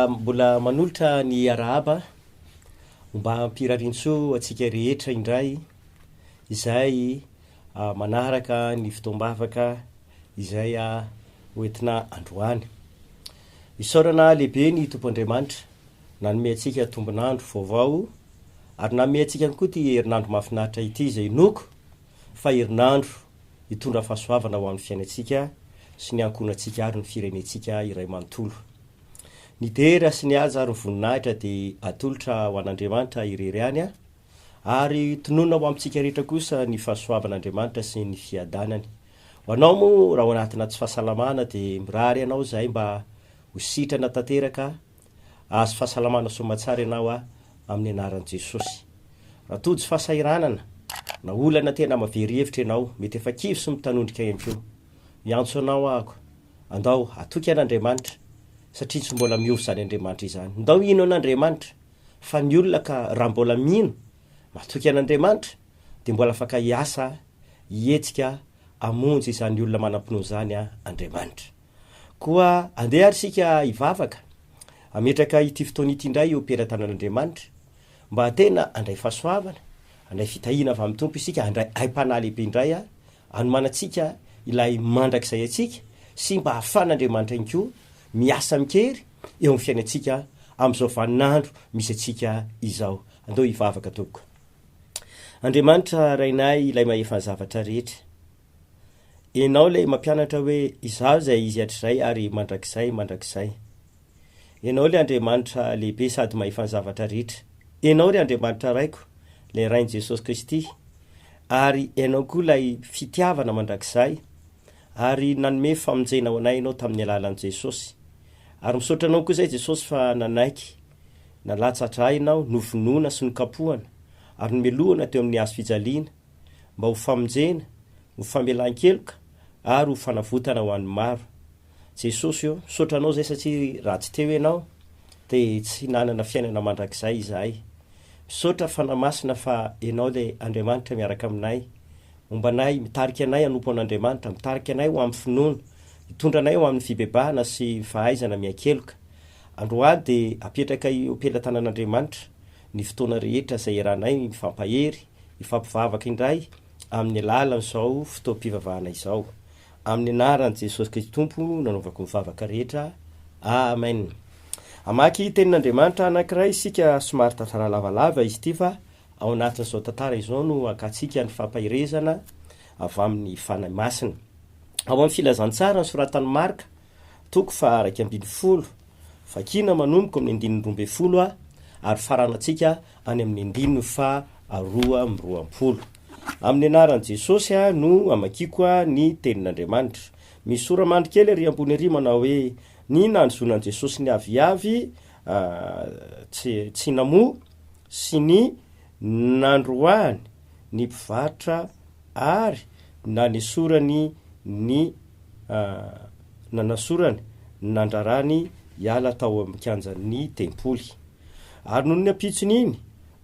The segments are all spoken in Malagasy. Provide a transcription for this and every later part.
mbola manolotra ny arahaba mba hampirarintso atsika rehetra indray izay manaraka ny fotoam-bavaka izay hoentina androany. Isaorana lehibe ny tompo Andriamanitra nanome antsika tombonandro vaovao ary nanome antsika koa ty herinandro mahafinaritra ity izay inoko fa herinandro hitondra fahasoavana ho amin'ny fiainantsika sy ny ankonantsika ary ny firenentsika iray manontolo. Ny dera sy ny aza ary ny voninahitra dia atolotra ho an'Andriamanitra irery any ary tonona ho amintsika rehetra kosa ny fahasoavan'Andriamanitra sy ny fiadanany. Ho anao moa raha ho anatina tsy fahasalamana dia mirary ianao izay mba ho sitrana tanteraka azo fahasalamana somatsara ianao amin'ny anaran'i Jesosy. Raha tojo fahasairanana na olana tena mavery hevitra ianao mety efa kivo sy mitanondrika ihany koa, miantso anao ahako, andao atoky an'Andriamanitra satria tsy mbola miovy zany Andriamanitra izany. Ndao ino an'Andriamanitra fa ny olona ka raha mbola mino matoky an'Andriamanitra dia mbola afaka hiasa hietsika hamonjy izany olona manam-pinoana izany Andriamanitra. Koa andeha ary sika hivavaka ametraka ity fotoana ity indray eo am-pelantanan'Andriamanitra mba tena andray fahasoavana, andray fitahiana avy amin'ny tompo isika, andray aim-panahy lehibe indray anomanantsika ilay mandrakizay atsika sy mba hahafan'Andriamanitra ihany koa miasa mikery eo amin'ny fiainantsika amin'izao vaninandro misy atsika izao. Andao hivavaka tompoko. Andriamanitra rainay ilay mahefany zavatra rehetra, ianao ilay mampianatra hoe izaho izay izy hatrizay ary mandrakizay. Ianao ilay Andriamanitra lehibe sady mahefany zavatra rehetra. Ianao ilay Andriamanitra raiko, ilay rain'i Jesosy Kristy, ary ianao koa ilay fitiavana mandrakizay ary nanome famonjena ho anay ianao tamin'ny alalan'i Jesosy. Ary misaotra anao koa izay Jesosy fa nanaiky, nalatsatra ianao, novonoana sy nokapohana ary nomelohana teo amin'ny hazo fijaliana mba ho famonjena, ho famelan-keloka ary ho fanavotana ho an'ny maro. Jesosy io, misaotra anao izay satria raha tsy teo ianao dia tsy nanana fiainana mandrakizay izahay. Misaotra fanamasina fa ianao ilay Andriamanitra miaraka aminay, mombanay, mitarika anay hanompo an'Andriamanitra, mitarika anay ho amin'ny finoana, hitondra anay ho amin'ny fibebahana sy fahaizana miankeloka. Androany dia apetraka eo am-pelantanan'Andriamanitra ny fotoana rehetra izay iarahanay mifampahery, mifampivavaka indray amin'ny alalan'izao fotoam-pivavahana izao. Amin'ny anaran'i Jesosy Kristy Tompo nanaovako mivavaka rehetra. Amen. Amaky tenin'Andriamanitra anankiray isika somary tantara lavalava izy ity fa ao anatin'izao tantara izao no akatsika ny fampahirezana avy amin'ny fanahy masina. Ao amin'ny filazantsara ny soratan'ny Marka toko fa 2:10, fakina manomboka amin'ny 2:12 ary faranantsika any amin'ny 2:20. Amin'ny anaran'i Jesosy no amakiko ny tenin'Andriamanitra. Misy soramandry kely ary ambony ary manao hoe ny nanjonan'i Jesosy ny aviavy tsy namoa sy ny nandroany ny mpivarotra ary nanesorany ny nanasorany nandrarany hiala tao amin'ny kianjan'ny tempoly. Ary noho ny ampitsony iny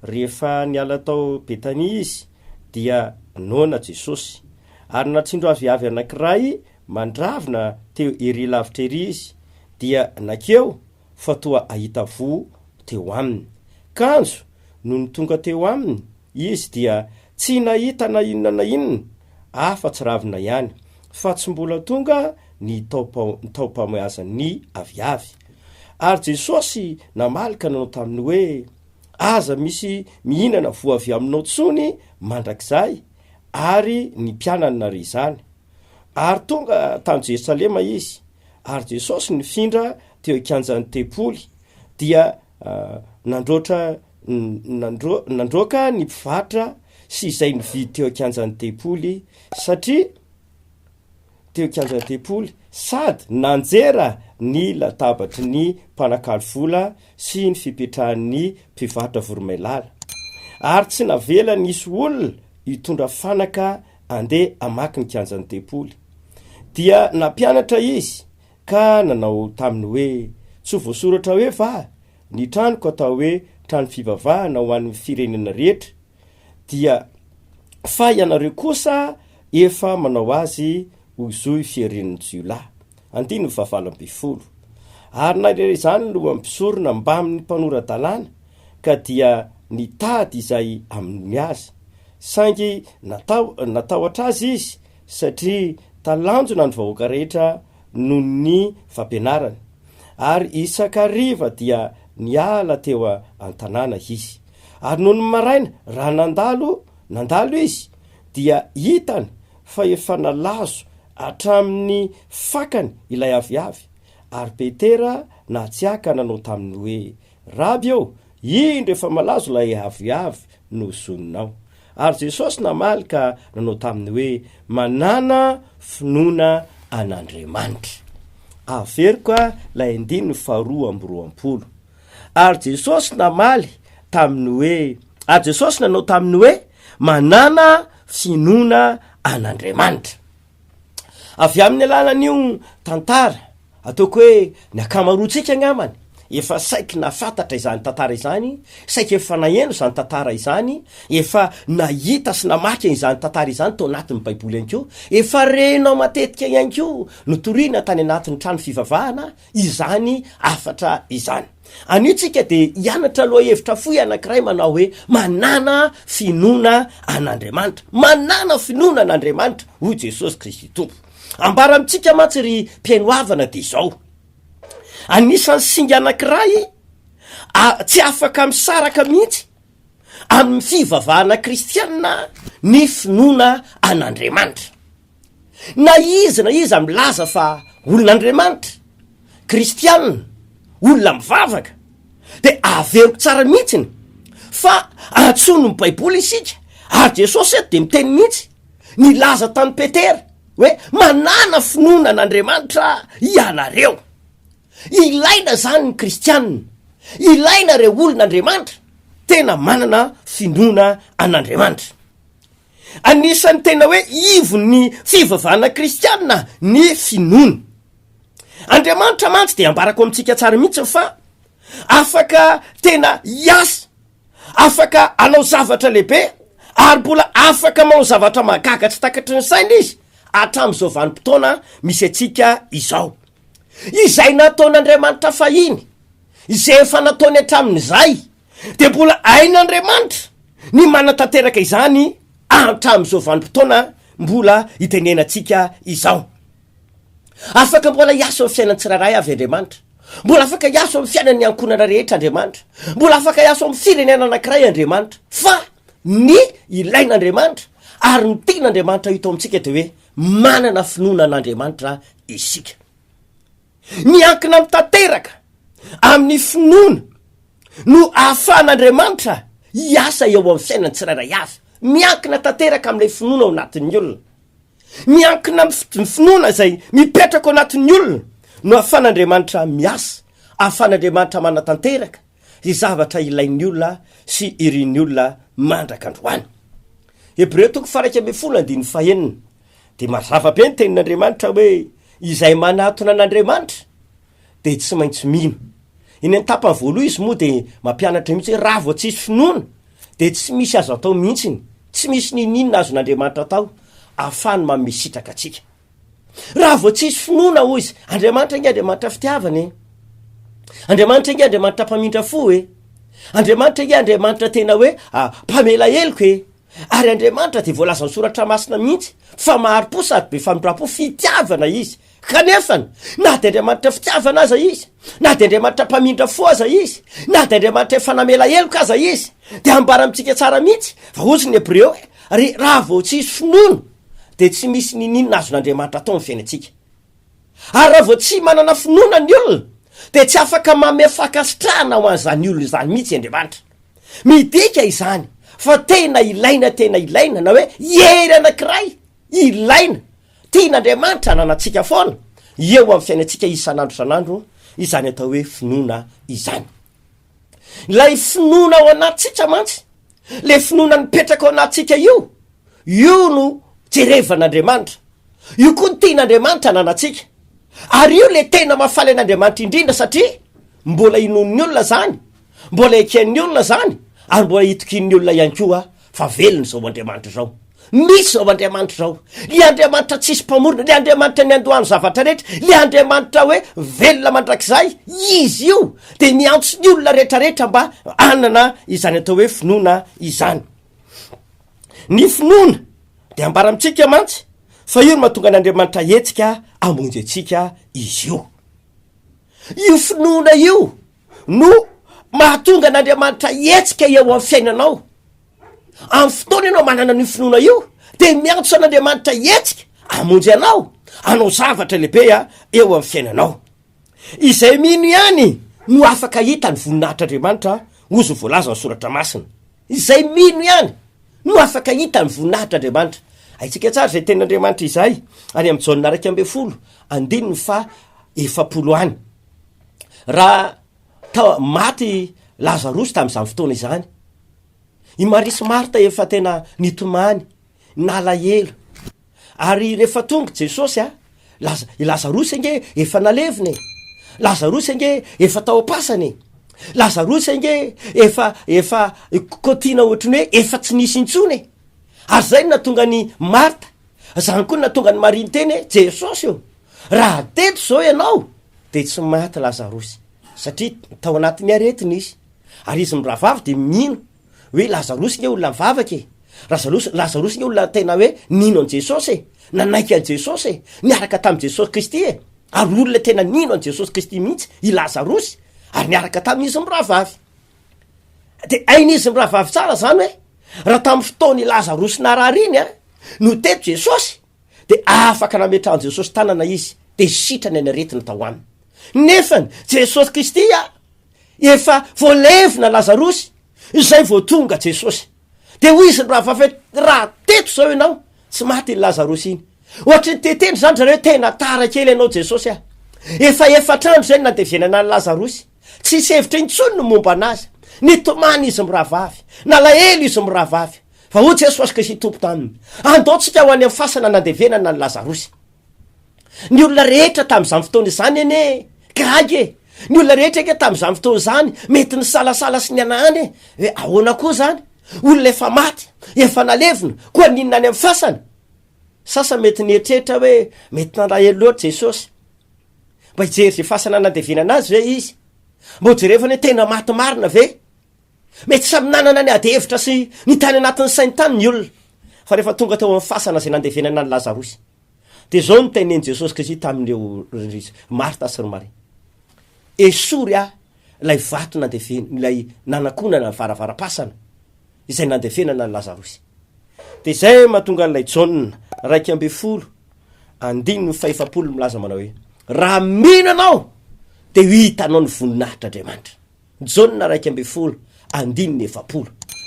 rehefa niala tao Betania izy dia nona Jesosy ary natsindro aviavy anankiray mandravina teo ery lavitra ery izy dia nakeo fa toa ahita vo teo aminy. Kanjo no ny tonga teo aminy izy dia tsy nahita na inona na inona afa-tsy ravina ihany fa tsy mbola tonga ny tao-pamoazan'ny aviavy. Ary Jesosy namalika nanao taminy hoe aza misy mihinana vo avy aminao tsony mandrakizay ary ny mpianany nare izany. Ary tonga tany Jerosalema izy ary Jesosy nifindra teo ikanjan'ny tempoly dia nandroaka ny mpivarotra sy izay nividy teo ikanjan'ny tempoly satria teo ikanjan'ny tempoly sady nanjera ny latabatry ny mpanakalo vola sy ny fipetrahan'ny mpivarotra voromailala. Ary tsy navela nisy olona hitondra fanaka andeha amaky ny kianjan'ny tempoly. Dia nampianatra izy ka nanao taminy hoe tsy voasoratra hoe va ny tranoko atao hoe trano fivavahana ho an'ny firenena rehetra, dia fa ianareo kosa efa manao azy hoy zoy fiarin'ny jiolahy. 2:20. ary na re zany no ampisorona mba amin'ny mpanorandalàna ka dia nitady izay amin'ny azy saingy natahotra azy izy satria talanjona ny vahoaka rehetra no ny fampianarany ary isakariva dia niala teo an-tanàna izy ary noho ny maraina raha nandalo izy dia hitany fa efa nalazo hatramin'ny fakany ilay aviavy ary petera na tsiaka nanao taminy hoe raby eo indro efa malazo lay aviavy no soninao ary Jesosy namaly ka nanao taminy hoe manana finoana an'Andriamanitra. Averiko lay 2:20 ary Jesosy namaly taminy hoe ary Jesosy nanao taminy hoe manana finoana an'Andriamanitra. Avy amin'ny alalan'io tantara ataoko hoe ny akamaroantsika angambany efa saiky nafantatra izany tantara izany, saiky efa naheno izany tantara izany, efa nahita sy namaky izany tantara izany tao anatin'ny baiboly ihany koa, efa renao matetika ihany koa notoriana tany anatin'ny trano fivavahana izany afatra izany. Anitsika dia hianatra aloha hevitra fohy anankiray manao hoe manana finoana an'Andriamanitra, manana finoana an'Andriamanitra hoy Jesosy Kristy Tompo. Ambara amintsika mantsy ry mpiainoavana dia izao. Anisan'ny singa anankiray tsy afaka misaraka mihitsy amin'ny fivavahana kristianina ny finoana an'Andriamanitra. Na izy milaza fa olon'Andriamanitra, kristianina, olona mivavaka, dia averiko tsara mihitsiny fa antsono ny baiboly isika ary Jesosy eto dia miteny mihitsy nilaza tany Petera hoe manana finoana an'Andriamanitra ianareo. Ilaina zany ny kristianina, ilaina re olon'Andriamanitra tena manana finoana an'Andriamanitra. Anisan'ny tena hoe ivon'ny fivavahana kristianina ny finoana. Andriamanitra mantsy dia ambarako amintsika tsara mihitsy fa afaka tena hiasa, afaka anao zavatra lehibe ary mbola afaka manao zavatra mahagaga tsy takatry ny saina izy hatramin'izao vanim-potoana misy atsika izao. Izay nataon'Andriamanitra fahiny, izay efa nataony hatramin'izay, dia mbola hain'Andriamanitra ny manatanteraka izany hatramin'izao vanim-potoana mbola itenenantsika izao. Afaka mbola hiasa amin'ny fiainany tsirairay avy Andriamanitra, mbola afaka hiasa amin'ny fiainany ankonana rehetra Andriamanitra, mbola afaka hiasa amin'ny firenena anankiray Andriamanitra, fa ny ilain'Andriamanitra ary ny tian'Andriamanitra hita amintsika dia hoe manana finoana an'Andriamanitra isika. Miankina mitanteraka amin'ny finoana no ahafahan'Andriamanitra hiasa eo amin'ny fiainany tsirairay avy, miankina tanteraka amin'ilay finoana ao anatin'ny olona, miankina amin'ny finoana izay mipetraka ao anatin'ny olona no ahafahan'Andriamanitra miasa, ahafahan'Andriamanitra manatanteraka izay zavatra ilain'ny olona sy irian'ny olona mandrak'androany. Hebreo 4:19 dia mazava be ny tenin'Andriamanitra hoe izay manatona an'Andriamanitra dia tsy maintsy mino. Iny ny tapany voaloha izy moa dia mampianatra mihitsy hoe raha vao tsisy finoana dia tsy misy azo atao mihitsiny, tsy misy ninina azon'Andriamanitra atao ahafahany manome sitraka atsika. Raha vao tsisy finoana hoy izy, Andriamanitra inge Andriamanitra fitiavana, Andriamanitra inge Andriamanitra mpamindra fo Andriamanitra inge Andriamanitra tena hoe mpamela heloka ary Andriamanitra dia voalaza ny soratra masina mihitsy fa mahari-po sady be famindra-po fitiavana izy. Kanefany na dia Andriamanitra fitiavana aza izy, na dia Andriamanitra mpamindra fo aza izy, na dia Andriamanitra efa namela heloka aza izy, dia ambara amintsika tsara mihitsy fa ozy ny Hebreo raha vao tsisy finoana dia tsy misy ninina azon'Andriamanitra atao amin'ny fiainantsika. Ary raha vao tsy manana finoana ny olona dia tsy afaka manome fankasitrahana ho an'izany olona izany mihitsy Andriamanitra. Midika izany fa tena ilaina na hoe hery anankiray ilaina tian'Andriamanitra nanantsika foana eo amin'ny fiainantsika isan'andro san'andro, izany atao hoe finoana izany. Ilay finoana ao anatsika mantsy, le finoana nipetraka ao anatsika io no jerevan'Andriamanitra, io koa ny tian'Andriamanitra nanantsika, ary io le tena mahafaly an'Andriamanitra indrindra satria mbola inon'ny olona zany, mbola eken'ny olona zany, ary mbola itokin'ny olona ihany koa fa velony zao Andriamanitra zao. misy zao Andriamanitra zao, le Andriamanitra tsisy mpamorona, le Andriamanitra ny andohano zavatra rehetra, le Andriamanitra hoe velona mandrakizay, izy io de miantso ny olona rehetrarehetra mba anana izany atao hoe finoana izany. Ny finoana de ambara amitsika mantsy fa io no mahatonga an'Andriamanitra hetsika amonjy atsika izy io. Io finoana io no mahatonga an'Andriamanitra hetsika eo amin'ny fiainanao. Amin'ny fotoana ianao manana ny finoana io de miantso an'Andriamanitra hetsika amonjy anao, anao zavatra lehibe eo amin'ny fiainanao. Izay mino ihany no afaka hita ny voninahitr'Andriamanitra, ozy voalaza ny soratra masina. Izay mino ihany no afaka hita ny voninahitr'Andriamanitra. Aitsika tsara izay tenin'Andriamanitra izay any amin'ny Jaona 2:7 any. Raha maty Lazarosy tamin'izany fotoana izany, i Marisy Marta efa tena nitomany, nalahelo. Ary rehefa tonga Jesosy Lazarosy nge efa naleviny, Lazarosy nge efa tao am-pasany, Lazarosy nge efa kotiana ohatrany hoe efa tsy nisy intsony. Ary zay natonga ny Marta, zany koa natonga ny Maria teny Jesosy io, raha teto zao ianao de tsy maty Lazarosy, satria tao anatin'ny aretiny izy. Ary izy miravavy de mino hoe Lazarosy nge olona mivavaky, Lazarosy nge olona tena hoe nino an Jesosy, nanaiky an Jesosy, niaraka tamin'i Jesosy Kristy ary olona tena nino an Jesosy Kristy mihitsy i Lazarosy, ary niaraka tamin'izy miravavy. De ain'izy miravavy tsara zany hoe raha tamin'ny fotoany Lazarosy narariny no teto Jesosy, de afaka nametrahan Jesosy tanana izy de sitrany any aretina tao aminy. Nefany Jesosy Kristy efa voalevina Lazarosy, izay vo tonga Jesosy. De hoy izy miravavy raha teto zao ianao tsy maty Lazarosy iny. Ohatry ny teteny zany zareo tena tara kely ianao Jesosy efa efatrandro zay nandevenana ny Lazarosy, tsy sevitra intsony no momba anazy, nitomany izy miravavy, nalahelo izy miravavy. Fa ho Jesosy Kristy tompo taminy, andaotsika ho any amin'ny fasana nandevenana ny Lazarosy. Ny olona rehetra tamin'izany fotoana izany ene gagy, ny olona rehetra ke tamin'izany fotoana izany mety ny salasala sy ny anahany hoe ahoana koa zany, olona efa maty, efa nalevina, koa ninona any amin'ny fasana. Sasa mety nietrehitra hoe mety nalahelo loatra Jesosy, mba hijery zay fasana nandevenana azy ve izy, mba jerevana hoe tena maty marina ve, mety samy nanana ny ady hevitra sy ny tany anatin'ny sainy tany ny olona. Fa rehefa tonga tao amin'ny fasana zay nandevenana ny Lazarosy, de zao ny tenen'i Jesosy Kristy tamin'ireo Marta sy Maria: esory lay vato nandevena, lay nanakonana ny varavara-pasana izay nandevenana ny Lazarosy. De zay mahatonga n'lay Jaona 2:5 milaza manao hoe raha mino anao de hitanao ny voninahitr'Andriamanitra. Jaona 2:7.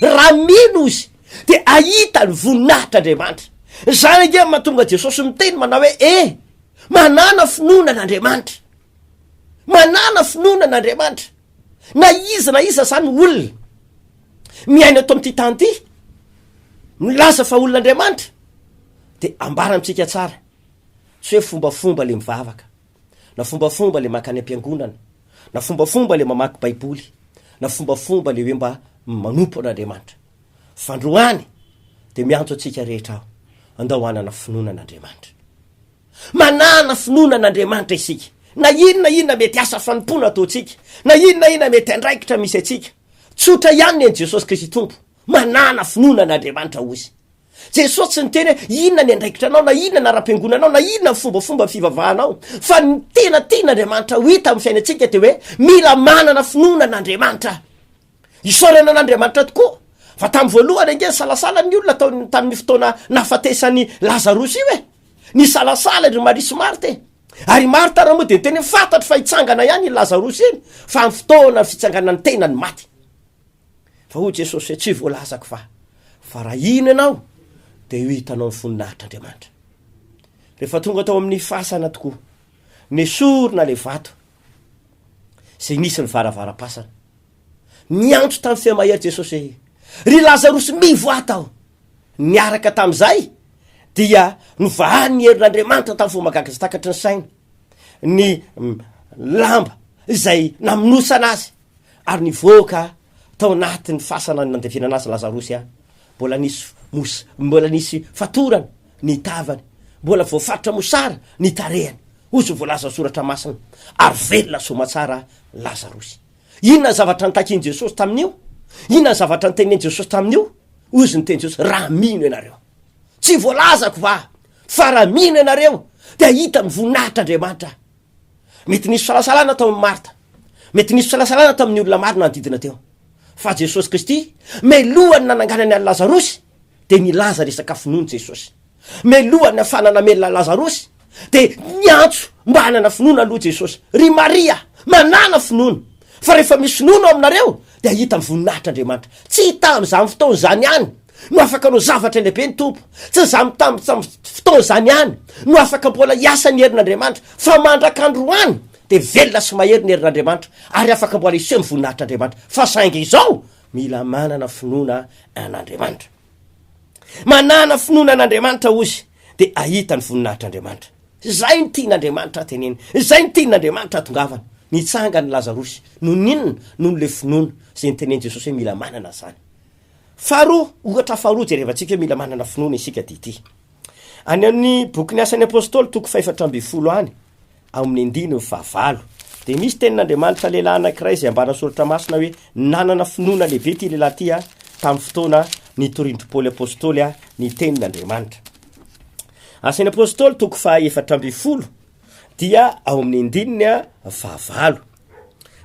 Raha mino izy de ahita ny voninahitr'Andriamanitra. Zany nge mahatonga Jesosy miteny manao hoe manana finoana n'Andriamanitra, manana finoana n'Andriamanitra. Na iza zany olona miaina ato amin'ity tany ty milaza fa olon'Andriamanitra, de ambara amitsika tsara tsy hoe fombafomba le mivavaka, na fombafomba le makany am-piangonana, na fombafomba le mamaky baiboly, na fombafomba le hoe mba manompo an'Andriamanitra. Fandroany de miantso atsika rehetra aho andao anana finoana n'Andriamanitra. Manana finoana n'Andriamanitra isika, na inona mety asa fanompona ataotsika, na inona mety andraikitra misy atsika, tsotra ihany ny Jesosy Kristy tompo, manana finoana n'Andriamanitra ozy. Jesosy tsy niteny hoe inona ny andraikitra anao, na inona na ara-piangonanao, na inona fombafomba fivavahanao, fa ny tena tian'Andriamanitra ho hita amin'ny fiainantsika de hoe mila manana finoana n'Andriamanitra. Isaorana n'Andriamanitra tokoa. Fa tamin'ny voalohany ange salasala ny olona tamin'ny fotoana nafatesany Lazarosy io ny salasala ry Marisy Marta ary Marta raha moa de teny fantatry fa hitsangana ihany i Lazarosy iny, fa amin'ny fotoana fitsanganany tena ny maty. Fa ho Jesosy tsy voalazako fa raha ino ianao de io hitanao ny voninahitr'Andriamanitra. Rehefa tonga tao amin'ny fasana tokoa, nesorina le vato zay nisy ny varavara-pasana, niantso tamin'ny fehamahery Jesosy ry Lazarosy mivoata aho. Niaraka tamin'izay dia novahany ny herin'Andriamanitra tamin'ny fomagaga sy takatry ny saina, ny lamba izay namonosana azy ary nivoaka tao anatin'ny fasana nandevenana azy Lazarosy mbola nisy mbola nisy fatorana ny tavany, mbola voafatra mosara ny tarehany. Ozy voalaza soratra masina ary velona somatsara Lazarosy. Inona zavatra nitakin Jesosy tamin'io? Inona zavatra niteneny Jesosy tamin'io? Ozy niteny Jesosy, raha mino ianareo. Tsy voalazako fa raha mino ianareo de hita mivoninahitr'Andriamanitra. Mety nisy fisalasalana tao amin'ny Marta, mety nisy fisalasalana tamin'ny olona maro nanodidina teo. Fa Jesosy Kristy melohany nananganany any Lazarosy de nilaza resaka finoana Jesosy. Melohany afananamelona Lazarosy de niantso mba hanana finoana aloha Jesosy. Ry Maria manana finoana, fa rehefa misy finoana aminareo de hita mivoninahitr'Andriamanitra. Tsy tam'izany fotoana zany ihany no afaka no zavatra lehibe ny tompo, tsy zamy fotoana zany ihany no afaka mbola hiasa ny herin'Andriamanitra, fa mandrak'androany de velona sy mahery ny herin'Andriamanitra ary afaka mbola hiseho mivoninahitr'Andriamanitra. Fa saingy izao mila manana finoana an'Andriamanitra. Manana finoana an'Andriamanitra ozy de ahita ny voninahitr'Andriamanitra. Zay ny tian'Andriamanitra teneny, zay ny tian'Andriamanitra tongavana. Nitsanga ny Lazarosy no ninona no le finoana zay niteneny Jesosy hoe mila manana zany. Faharoa, ohatra faharoa jerevantsika hoe mila manana finoana isika dity. Any amin'ny bokin'ny asan'ny apôstôly toko 420 any, ao amin'ny 9:9. De misy tenin'Andriamanitra lehilahy anankiray izay ambara soratra masina hoe nanana finoana lehibe ty lehilahy ty tamin'ny fotoana nitorindry Paoly apôstôly ny tenin'Andriamanitra. Asan'ny apôstôly toko 420 dia ao amin'ny 9:9.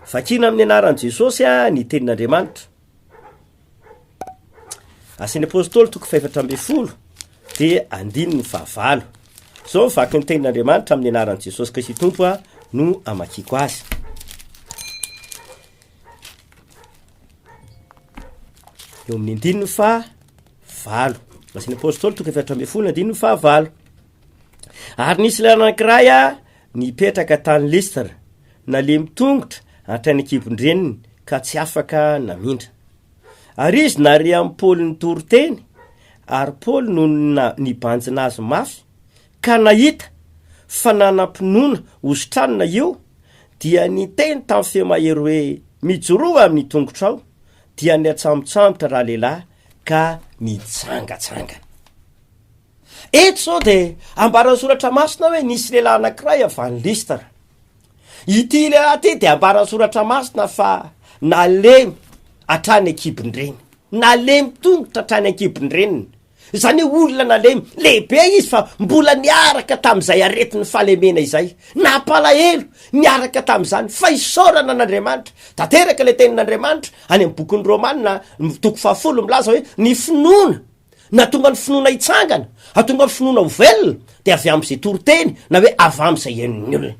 Fakina amin'ny anaran'i Jesosy ny tenin'Andriamanitra. Asan'ny apôstôly toko 420 dia 9:9. So vaky ny tenin'Andriamanitra amin'ny anaran'i Jesosy Kristy tompo no amakiko azy. Eo amin'ny 9:9. Asan'ny apôstôly toko 420 9:9. Ary nisy lehilahy anankiray nipetraka tany Listra, nalemy tongotra hatrany kibon-dreniny ka tsy afaka namindra. Ary izy nare amin'ny Paoly ny toriteny, ary Paoly no nibanjina azy mafy, ka nahita fa nanam-pinoana ositranina io, dia niteny tamin'ny feo mahery hoe mijoroa amin'ny tongotra ao, dia niatsamotsamotra raha lehilahy ka nitsangatsangana. Eto zao de ambarany soratra masina hoe nisy lehilahy anankiray avy any Listra. Ity lehilahy ty de ambarany soratra masina fa nalemy hatrany akibon-dreny, nalemy tongotra hatrany akibon-dreniny. Zany olona nalemy lehibe izy fa mbola niaraka tamin'izay aretin'ny fahalemena izay, napalahelo niaraka tamin'izany fa isaorana an'Andriamanitra. Tanteraka le tenin'Andriamanitra any amin'ny bokin'ny Romanina toko 10 milaza hoe ny finoana na tonga ny finoana hitsangana, atonga ny finoana ho velona de avy amin'izay toriteny na hoe avy amin'izay henon'ny olona.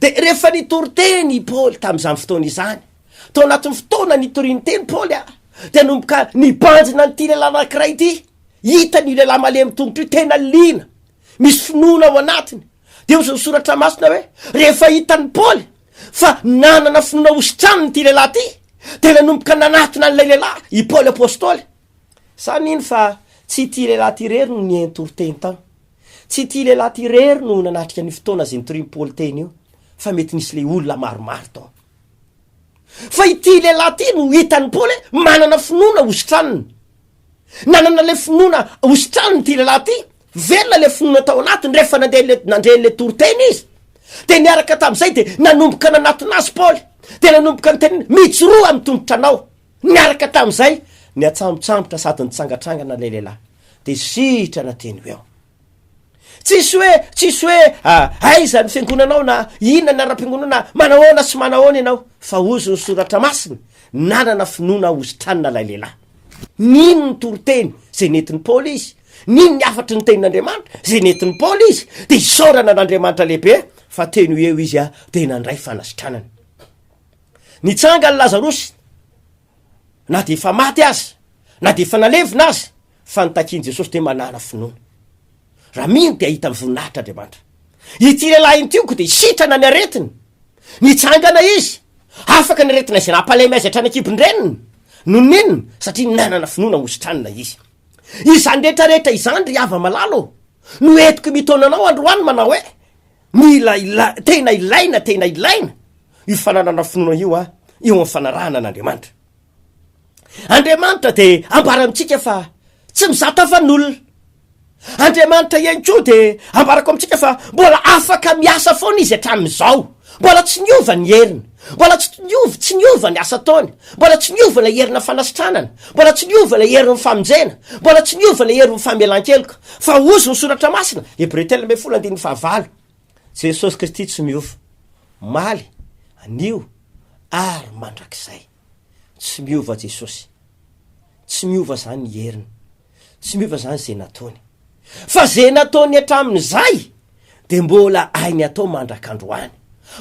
De rehefa nitoriteny Paoly tamin'izany fotoana izany, tao anatin'ny fotoana nitoriny teny Paoly de nomboka nibanjina nyty lehilahy anankiray ity. Hita ny lehilahy malemy tongotra io tena lina, misy finoana ao anatiny. De ozy ny soratra masina hoe rehefa hitany Paoly fa nanana finoana ositraniny ty lehilahy ty, tena nomboka nanatona an'ilay lehilahy i Paoly apôstôly. Sany iny fa tsy ty lehilahy ty rery no nientoriteny tao, tsy ty lehilahy ty rery no nanatrika ny fotoana zay nitoriny Paoly teny io, fa mety nisy le olona maromaro tao. Fa ity lehilahy ty no hitany Paoly manana finoana ositraniny, nanana le finoana ositraniny ty lehilahy ty, velona le finoana tao anatiny rehefa nandrehan'le toriteny izy. De niaraka tamin'izay de nanomboka nanatona azy Paoly, de nanomboka niteniny mijoroa amin'ny tongotra anao. Niaraka tamin'izay niatsamotsamotra sady nitsangatrangana le lehilahy de sitra nateny eo. Tsisy hoe aiza ny fiangonanao na inona ny ara-piangonana, manahoana sy manahoana ianao, fa ozy ny soratra masina nanana finoana ositranina lay lehilahy. Nino ny toriteny zay nentin'ny Paoly izy, nino ny afatry ny tenin'Andriamanitra zay nentin'ny Paoly izy, de isaorana n'Andriamanitra lehibe fa teny eo izy de nandray fanasitranana. Nitsanga ny Lazarosy, na de efa maty azy, na de efa nalevina azy, fa nitakiany Jesosy de manana finoana. Raha mino de ahita mivoninahitr'Andriamanitra. Ity lehilahy intioko de sitrana ny aretiny, nitsangana izy, afaka ny aretina izay nampalemy azy hatrany akibon-dreniny. No ninona satria nanana finoana ositranina izy. Izany rehetrarehetra izany ry hava malalo, no etiko mitonanao androany manao hoe tena ilaina io fananana finoana io eo amin'ny fanarahana an'Andriamanitra. Andriamanitra de ambara amintsika fa tsy mizata fan'olona. Andriamanitra ihany koa de ambarako amintsika fa mbola afaka miasa foana izy hatramin'izao, mbola tsy niova ny heriny, mbola tsy niova ny asa taony, mbola tsy niova la herina fanasitranana, mbola tsy niova la herin'ny famonjena, mbola tsy niova la herin'ny famelan-keloka, fa ozy ny soratra masina Hébreux 10:15 Jesosy Kristy tsy miova, maly, anio ary mandrakizay. Tsy miova Jesosy, tsy miova zany ny heriny, tsy miova zany zay nataony, fa zay nataony hatramin'izay de mbola ainy atao mandrakandroany,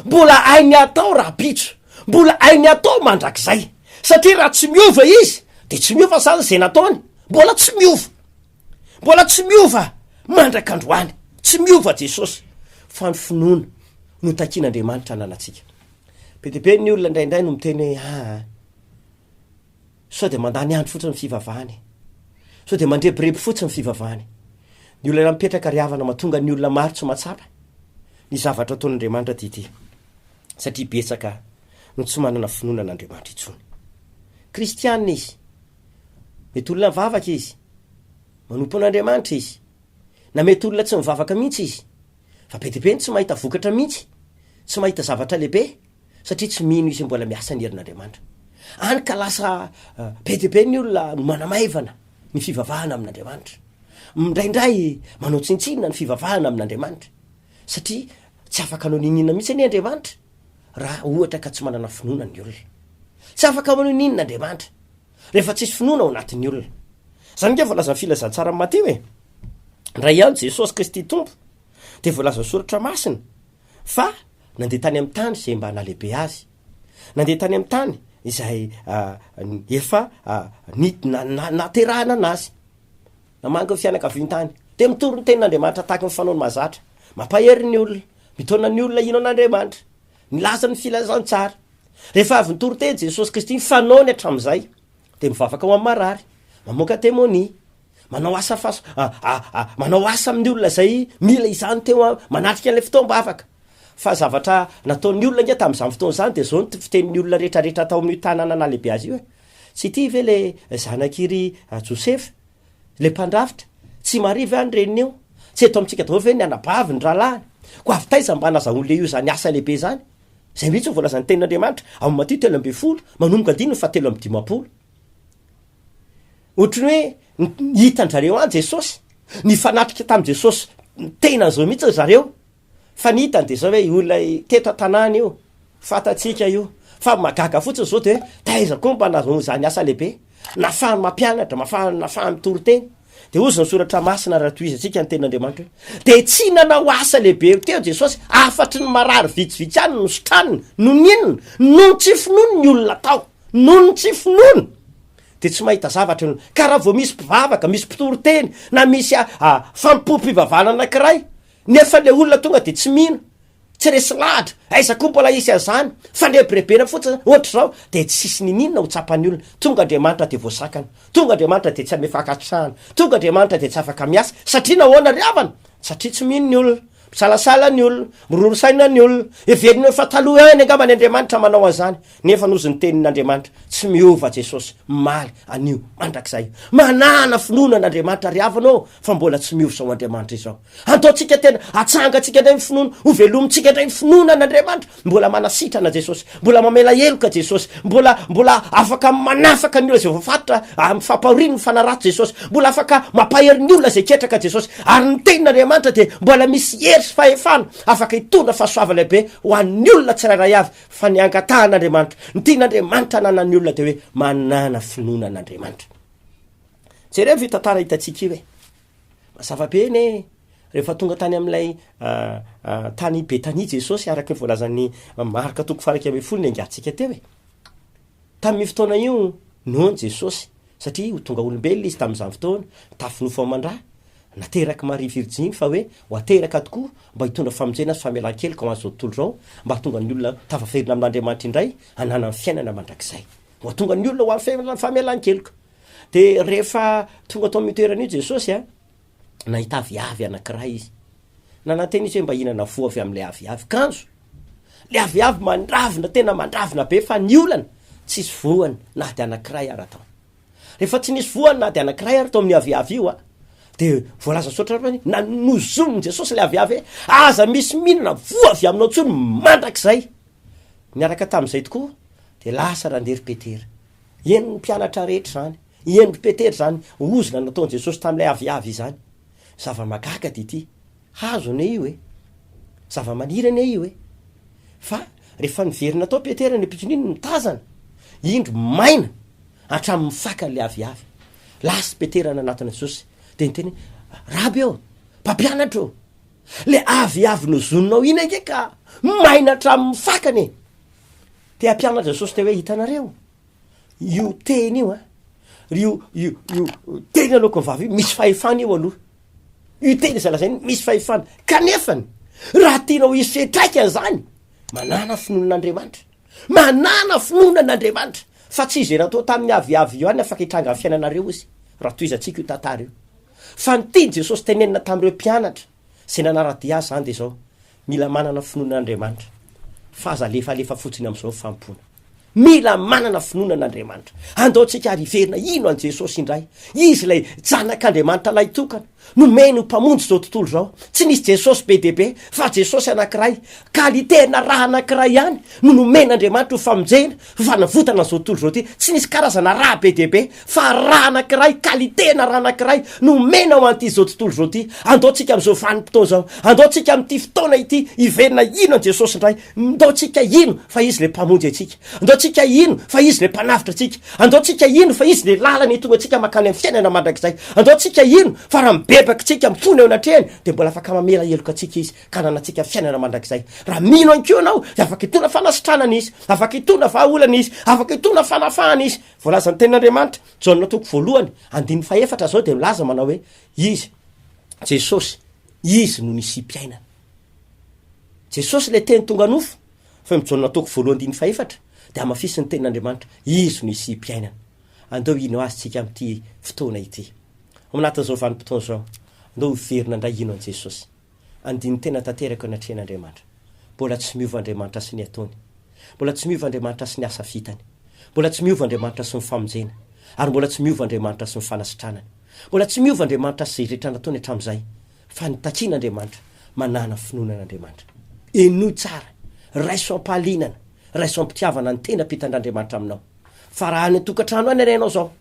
mbola ainy atao rapitso, mbola ainy atao mandrakizay. Satria raha tsy miova izy de tsy miova zany zay nataony, mbola tsy miova, mbola tsy miova mandrakandroany, tsy miova Jesosy. Fa ny finoana no takian'Andriamanitra nanantsika. Be de be ny olona indraindray no miteny hoe sao de mandany andro fotsiny ny fivavahany, sao de mandrebireby fotsiny ny fivavahany. Ny olona mipetraka riavana mahatonga ny olona maro tsy mahatsapa ny zavatra ataon'Andriamanitra ty, satria betsaka no tsy manana finoana n'Andriamanitra intsony. Kristianina izy, mety olona mivavaka izy, manompo an'Andriamanitra izy, na mety olona tsy mivavaka mihitsy izy, fa be de be tsy mahita vokatra mihitsy, tsy mahita zavatra lehibe, satria tsy mino izy mbola miasa ny herin'Andriamanitra. Any ka lasa be de be ny olona no manamaivana ny fivavahana amin'Andriamanitra, indraindray manao tsintsinina ny fivavahana amin'Andriamanitra, satria tsy afaka manao ninina mihitsy ny Andriamanitra raha ohatra ka tsy manana finoana ny olona. Tsy afaka manao ninina Andriamanitra rehefa tsisy finoana ao anatin'ny olona. Zany nge voalaza filazantsara Mateo raha ihany Jesosy Kristy tompo, de voalaza soratra masina fa nandeha tany amin'ny tany zay mba nalehibe azy, nandeha tany amin'ny tany izay efa naterahana anazy, namanga ny fianakavian-tany, de mitory ny tenin'Andriamanitra tahaky ny fanaony mahazatra, mampahery ny olona, mitona ny olona ino an'Andriamanitra, nilaza ny filazantsara. Rehefa avy nitory teny Jesosy Kristy fanaony hatramin'izay de mivavaka ho amin'ny marary, mamoaka témonie, manao asa manao asa amin'ny olona zay mila izany teo manatrika an'ilay fotoam-bavaka. Fa zavatra nataon'ny olona nge tamin'izany fotoana zany de zao ny fitenin'ny olona rehetrarehetra atao amin'ny tanàna na lehibe azy io tsy ty ve le zanakiry Josepha, le mpandrafitra, tsy Maria ve any reniny io, tsy eto amintsika daholo ve ny anabavy ny rahalahy, ko avy taiza mba nazahoan'le io zany asa lehibe zany. Zay mihitsy ny voalazan'ny tenin'Andriamanitra amin'ny Matteo 3:10 manomboka 7:15. Ohatry ny hoe hitan-jareo any Jesosy, ny fanatrika tamin'i Jesosy tenan'izao mihitsy zareo, fa ny hitany de zao hoe olona teto an-tanàna io, fatatsika io, fa magaga fotsiny zao de hoe taiza koa mba nazahoany zany asa lehibe, nafahany mampianatra, nafahany mitory teny. De ozy ny soratra masina raha toizatsika ny tenin'Andriamanitra de tsy nanao asa lehibe teo Jesosy, afatry ny marary vitsivitsy any no sotraniny, no ninona, no tsy finoany ny olona tao, no tsy finoany de tsy mahita zavatra olona. Ka raha vao misy mpivavaka, misy mpitory teny, na misy fampo-pivavahana anankiray, nefa le olona tonga de tsy mino, tsy resy lahatra, aiza koa mbola isy azany, fandrebirebena fotsiny ohatra zao, de tsisy ninina ho tsapan'ny olona. Tonga Andriamanitra de voasakana, tonga Andriamanitra de tsy amefakatrahana, tonga Andriamanitra de tsy afaka miasa, satria nahoana riavana, satria tsy mino ny olona, misalasala ny olona, mirorosaina ny olona, everiny efa taloha any angamba ny Andriamanitra manao an'izany. Nefa nozy ny tenin'Andriamanitra tsy miova Jesosy, maly, anio, mandrakizay, manana finoana n'Andriamanitra riavanao, fa mbola tsy miova zao Andriamanitra izao. Ataotsika tena atsangatsika indray ny finoana, ho velomintsika indray ny finoana n'Andriamanitra, mbola manasitrana Jesosy, mbola mamela heloka Jesosy, mbola afaka manafaka ny olona zay voafatotra mifampahoriny ny fanarato Jesosy, mbola afaka mampahery ny olona zay ketraka Jesosy, ary ny tenin'Andriamanitra de mbola misy hery sy fahefana afaka hitondra fahasoava lehibe ho an'ny olona tsirairay avy, fa ny angatahan'Andriamanitra, ny tian'Andriamanitra nanan'ny olona de hoe manana finoana n'Andriamanitra. Jereo ny tantara hitantsika io mazava be eny rehefa tonga tany amin'ilay tany Betania Jesosy, araky ny voalazan'ny Marka 4:10 ny angatsika teo tamin'ny fotoana io nohony Jesosy, satria ho tonga olombelona izy tamin'izany fotoana, tafinofo aman-drà, nateraky Marie Virginy fa hoe ho ateraka tokoa mba hitondra famonjena sy famelan-keloka ho an'izao tontolo zao, mba tonga ny olona tafaferina amin'Andriamanitra indray hanana ny fiainana mandrakizay, ho tonga ny olona ho amin'ny famelan-keloka. De rehefa tonga tao amin'ny toerana io Jesosy nahita aviavy anankiray izy, nananteny izy hoe mba hihinana voa avy amin'ilay aviavy kanjo, le aviavy mandravina, tena mandravina be, fa ny olana tsisy voany na de anankiray ara-tao. rehefa tsy nisy voany na de anankiray ary to amin'ny aviavy io a de voalaza sotra na nozonony Jesosy le aviavy aza misy mihinana voavy aminao tsony mandrak'zay niaraka tam'izay tokoa de lasa randery Petera eny mpianatra rehetra zany eny Petera zany ozona nataony Jesosy tam'ilay aviavy izany zava-magaga de ity hazo ane io zava-maniry ane io fa rehefa niverina tao Petera ny pitroniny mitazana indro maina hatramin'ny faka le aviavy lasa Petera nanatona Jesosy de niteny raby eo mpampianatra eo le aviavy nozononao iny ake ka maina hatramin'ny fakany te ampianatra Jesosy te hoe hitanareo io teny io io teny aloako ny vavy misy fahefana io aloha io teny zay lazany misy fahefana kanefany raha tianao isy fetraikany zany manana finoan'Andriamanitra fa tsy izy natao tamin'ny aviavy io any afaka hitranga amin'ny fiainanareo izy raha toy izy atsika io tantara io fa niteny Jesosy tenenina tamin'ireo mpianatra zay nanara-dia azy zany de zao mila manana finoan'Andriamanitra fa aza lefa fotsiny am'izao fampona mila manana finoan'Andriamanitra andaotsika ariverina ino an Jesosy indray izy lay janak'Andriamanitra lay tokana nomeny ho mpamonjy zao tontolo zao tsy nisy Jesosy be de be fa Jesosy anankiray kalitena raha anankiray ihany no nomen'Andriamanitra ho famonjena fanavotana zao tontolo zao ty tsy nisy karazana raha be de be fa raha anankiray kalitena raha anankiray nomena ho an'ity zao tontolo zao ty andaotsika am'izao vanim-potoana zao andaotsika am'ty fotoana ity iverina ino an Jesosy indray andaotsika ino fa izy le mpamonjy atsika andaotsika ino fa izy le mpanafitra atsika andaotsika ino fa izy le lalany tonga atsika makany amin'ny fiainana mandrakizay andaotsika ino fa raha bebakitsika mifony eo anatrehany de mbola afaka mamela heloka atsika izy ka nanantsika fiainana mandrakizay raha mino anko anao de afaka hitona fanasitranana izy afaka hitona vahaolana izy afaka hitona fanafahana izy voalaza ny tenin'Andriamanitra Jaona toko voalohany andiny faefatra zao de milaza manao hoe izy Jesosy izy no nisy-piainana Jesosy le teny tonga nofo fa Jaona toko voalohany andiny faefatra de amafisy ny tenin'Andriamanitra izy no nisy-piainana andao ino azy tsika am'ty fotoana ity aminatin'izao vanim-potoana zao andao verina ndray ino an Jesosy andiny tena tanteraka anatrehan'Andriamanitra mbola tsy miova Andriamanitra sy ny ataony mbola tsy miova Andriamanitra sy ny asa vitany mbola tsy miova Andriamanitra sy ny famonjena ary mbola tsy miova Andriamanitra sy ny fanasitranany mbola tsy miova Andriamanitra sy rehetra nataony hatramin'izay fa nitakian'Andriamanitra manana finoanan'Andriamanitra enoy tsara raiso ampahalinana raiso ampitiavana ny tena pitandr'Andriamanitra aminao fa raha any tokantrano any arenao zao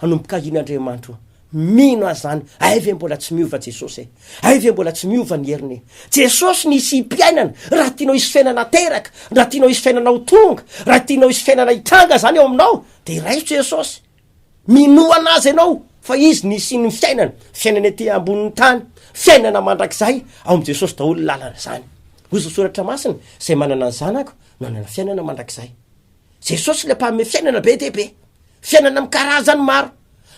anomboka in'Andriamanitra mino azy zany aivy mbola tsy miova Jesosy aivy mbola tsy miova ny heriny Jesosy nisy mpiainana raha tianao isy fiainana teraka raha tianao isy fiainana ho tonga raha tianao isy fiainana hitranga zany eo aminao de raiso Jesosy mino anazy ianao fa izy nisy ny fiainana ety ambonin'ny tany fiainana mandrakizay ao am Jesosy daholo lalana zany ozy soratra masina zay manana ny zanako manana fiainana mandrakizay Jesosy le mpaome fiainana be de be fiainana am'karazany maro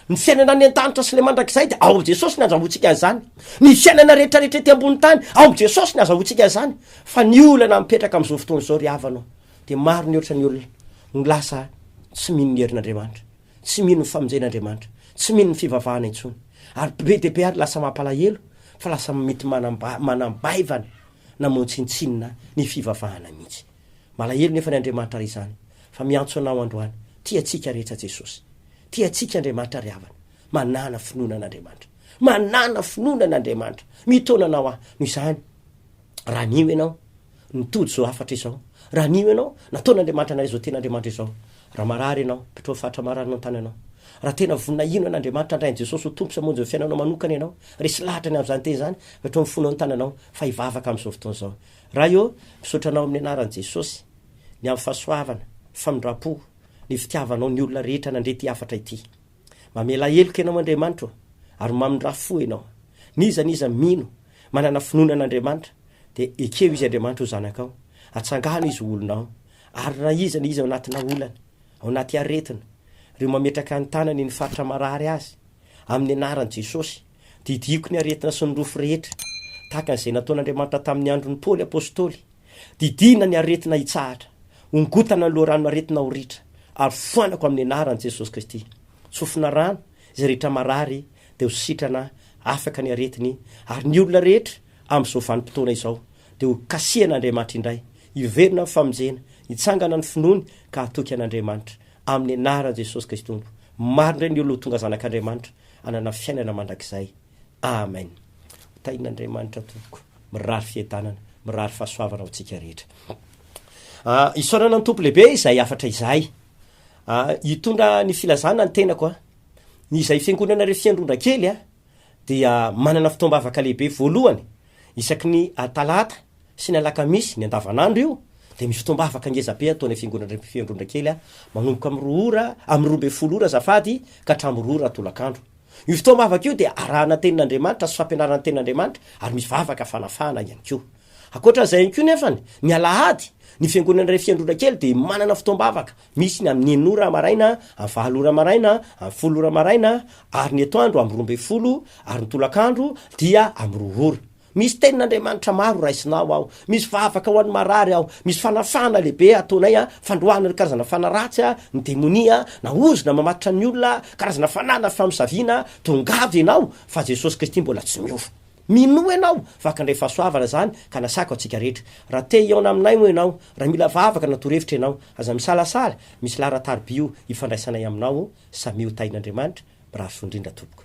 ny fiainana ny an-tanitra sy le mandrakizay de ao am Jesosy ny azahoantsika an'izany ny fiainana rehetrarehetra ety ambony tany ao am Jesosy ny azahoantsika an'izany fa ny olana mipetraka am'izao fotoana zao ry havanao de maro ny oatra ny olona no lasa tsy mino ny herin'Andriamanitra tsy mino ny famonjen'Andriamanitra tsy mino ny fivavahana intsony ary be de be ary lasa mampalahelo fa lasa mety manambaivana na montsinitsinina ny fivavahana mihitsy malahelo nefa ny Andriamanitra ry zany fa miantso anao androany tia atsika rehetra Jesosy tia atsika Andriamanitra ry havana manana finoanan'Andriamanitra manana finoanan'Andriamanitra mitona anao noho izany raha nio ianao nitody zao afatra izao raha nio ianao nataon'Andriamanitra anay zao ten'Andriamanitra izao raha marary ianao petrao fatra marary tany anao raha tena vonina ino an'Andriamanitra andrainy Jesosy ho tompo samonjy ny fiainanao manokana ianao resy lahatra ny am'izany teny zany petrao mifono ny tany anao fa hivavaka am'izao fotoana zao raha io misotranao amin'ny anaran'i Jesosy ny amin'ny fahasoavana famindrapo ny fitiavanao ny olona rehetra nandrety afatra ity mamela heloka ianao Andriamanitra ary mamindrafo ianao niza mino manana finoanan'Andriamanitra de ekeo izy Andriamanitra ho zanakao atsangano izy olonao ary na iza anatina olana ao anaty aretina reo mametraka ny tanany ny faritra marary azy amin'ny anaran'i Jesosy didiko ny aretina sy ny rofo rehetra tahaka an'izay nataon'Andriamanitra tamin'ny andron'ny Paoly apôstôly didina ny aretina hitsahatra ongotana ny loharano aretina ho ritra ary foanako amin'ny anaran'i Jesosy Kristy tsofina rano izay rehetra marary de ho sitrana afaka ny aretiny ary ny olona rehetra am'izao vanim-potoana izao de ho kasihan'Andriamanitra indray iverina ny famonjena hitsangana ny finoany ka hatoky an'Andriamanitra amin'ny anaran Jesosy Kristy Tompo. Maro indray ny olo tonga zanak'Andriamanitra anana fiainana mandrakizay. Amen. Tain'Andriamanitra tompoko, mirary fiadanana, mirary fahasoavana ho antsika rehetra. Isaorana ny tompo lehibe izay afatra izay. Hitondra ny filazana ny tenako izay fiangonana RHEFI Androndrakely dia manana fitombavaka lehibe voalohany isaky ny Talata sy ny Alakamisy ny andavanandro io, de misy fitombavaka ngezabe ataony fiangonana RHEFI Androndrakely manomboka amin'ny 12 ora azafady ka hatramin'ny 2 ora tolakandro. Io fitombavaka io dia arahana tenin'Andriamanitra sy fampianarana tenin'Andriamanitra ary misy vavaka fanafahana ihany koa. Ankoatran'izay ihany koa nefany ny Alahady ny fiangonana RHEFI Androndrakely de manana fitombavaka, misy ny amin'ny 9 ora maraina, amin'ny 20 ora maraina, amin'ny 10 ora maraina, ary ny atoandro amin'ny 12 ary ny tolakandro dia amin'ny 2 ora. Misy tenin'Andriamanitra maro raisinao ao, misy vavaka ho an'ny marary ao, misy fanafahana lehibe ataonay fandroana ny karazana fanaratsy ny demonia na ozona mamatotra ny olona, karazana fanana famisaviana, tongavy ianao fa Jesosy Kristy mbola tsy miova. Mino ianao vakandray fahasoavana zany ka nasako atsika rehetra. Raha te iona aminay moa ianao, raha mila vavaka na torevitra ianao, aza misalasala, misy laratarbio ifandraisanay aminao, samio tain'Andriamanitra, mirary fondrindra tompoko.